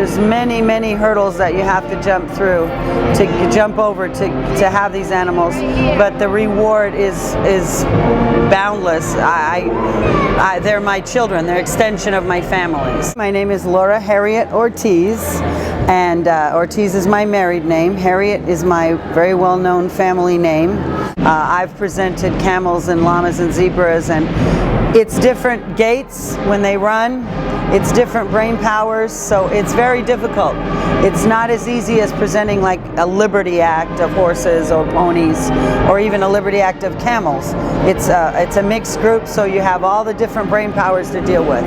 There's many, many hurdles that you have to jump through, to jump over to have these animals, but the reward is boundless. They're my children, they're extension of my families. My name is Laura Harriott Ortiz, and Ortiz is my married name. Harriott is my very well-known family name. I've presented camels and llamas and zebras, and it's different gaits when they run. It's different brain powers, so it's very difficult. It's not as easy as presenting like a Liberty Act of horses or ponies, or even a Liberty Act of camels. It's a mixed group, so you have all the different brain powers to deal with.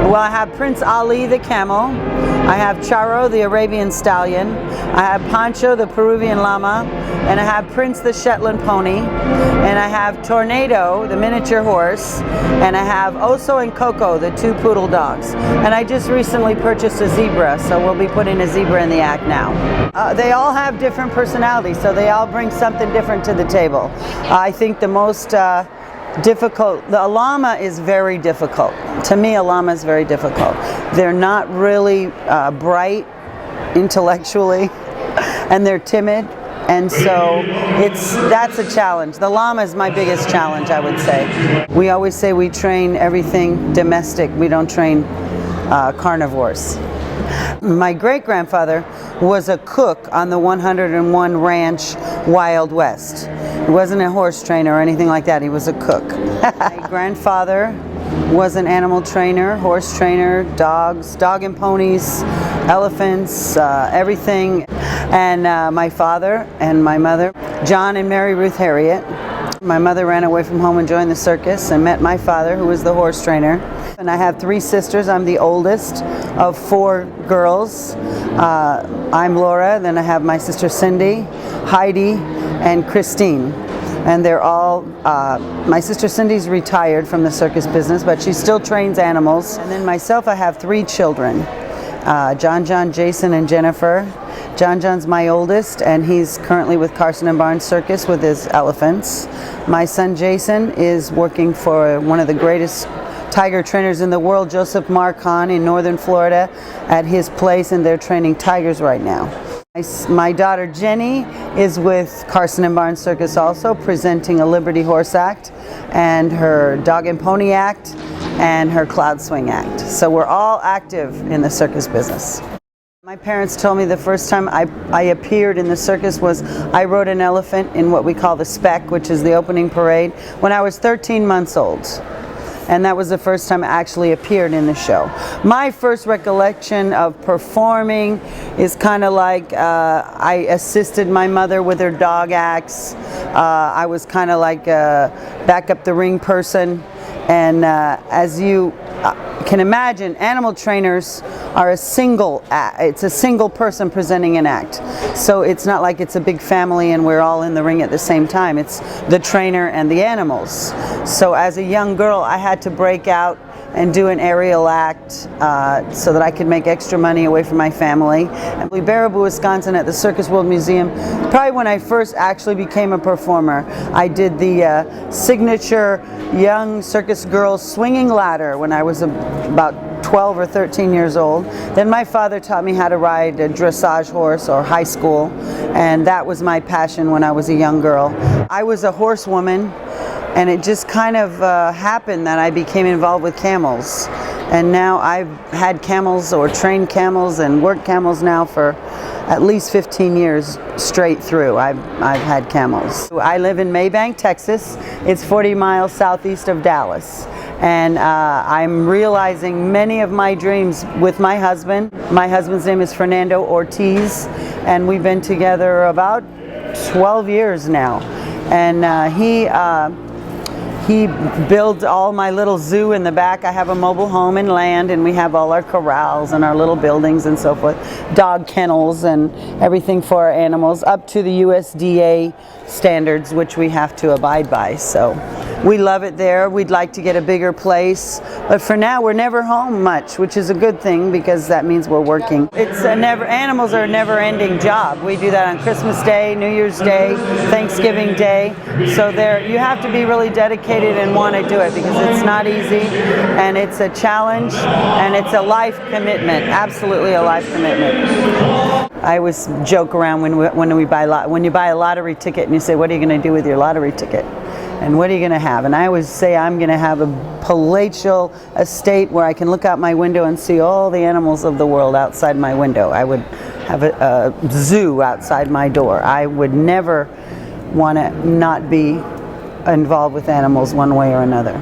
Well, I have Prince Ali the camel, I have Charo the Arabian stallion, I have Pancho the Peruvian llama, and I have Prince the Shetland pony, and I have Tornado the miniature horse, and I have Oso and Coco the two poodle dogs. And I just recently purchased a zebra, so we'll be putting a zebra in the act now. They all have different personalities, so they all bring something different to the table. I think the most difficult, the llama is very difficult. To me, a llama is very difficult. They're not really bright intellectually, and they're timid, and so that's a challenge. The llama is my biggest challenge, I would say. We always say we train everything domestic, we don't train carnivores. My great-grandfather was a cook on the 101 Ranch Wild West. He wasn't a horse trainer or anything like that, he was a cook. My grandfather was an animal trainer, horse trainer, dogs, dog and ponies, elephants, everything. And my father and my mother, John and Mary Ruth Herriott. My mother ran away from home and joined the circus and met my father, who was the horse trainer. And I have three sisters. I'm the oldest of four girls. I'm Laura, then I have my sister Cindy, Heidi, and Christine. And they're all, my sister Cindy's retired from the circus business, but she still trains animals. And then myself, I have three children, John, Jason, and Jennifer. John's my oldest, and he's currently with Carson and Barnes Circus with his elephants. My son Jason is working for one of the greatest tiger trainers in the world, Joseph Marcon, in northern Florida at his place, and they're training tigers right now. My daughter Jenny is with Carson and Barnes Circus also, presenting a Liberty Horse Act and her Dog and Pony Act and her Cloud Swing Act. So we're all active in the circus business. My parents told me the first time I appeared in the circus was I rode an elephant in what we call the Spec, which is the opening parade, when I was 13 months old. And that was the first time I actually appeared in the show. My first recollection of performing is kind of like I assisted my mother with her dog acts. I was kind of like a back up the ring person. And as you can imagine, animal trainers are it's a single person presenting an act. So it's not like it's a big family and we're all in the ring at the same time. It's the trainer and the animals. So as a young girl, I had to break out and do an aerial act so that I could make extra money away from my family. In Baraboo, Wisconsin at the Circus World Museum, probably when I first actually became a performer, I did the signature young circus girl swinging ladder when I was about 12 or 13 years old. Then my father taught me how to ride a dressage horse or high school, and that was my passion when I was a young girl. I was a horsewoman, and it just kind of happened that I became involved with camels. And now I've had camels or trained camels and worked camels now for at least 15 years straight through. I've had camels. I live in Maybank, Texas. It's 40 miles southeast of Dallas. And I'm realizing many of my dreams with my husband. My husband's name is Fernando Ortiz, and we've been together about 12 years now. And he builds all my little zoo in the back. I have a mobile home and land, and we have all our corrals and our little buildings and so forth, dog kennels and everything for our animals, up to the USDA standards which we have to abide by. So we love it there. We'd like to get a bigger place, but for now we're never home much, which is a good thing because that means we're working. Animals are a never-ending job. We do that on Christmas Day, New Year's Day, Thanksgiving Day. So you have to be really dedicated and want to do it because it's not easy, and it's a challenge, and it's a life commitment. Absolutely a life commitment. I always joke around when you buy a lottery ticket and you say, what are you going to do with your lottery ticket? And what are you going to have? And I always say I'm going to have a palatial estate where I can look out my window and see all the animals of the world outside my window. I would have a zoo outside my door. I would never want to not be involved with animals one way or another.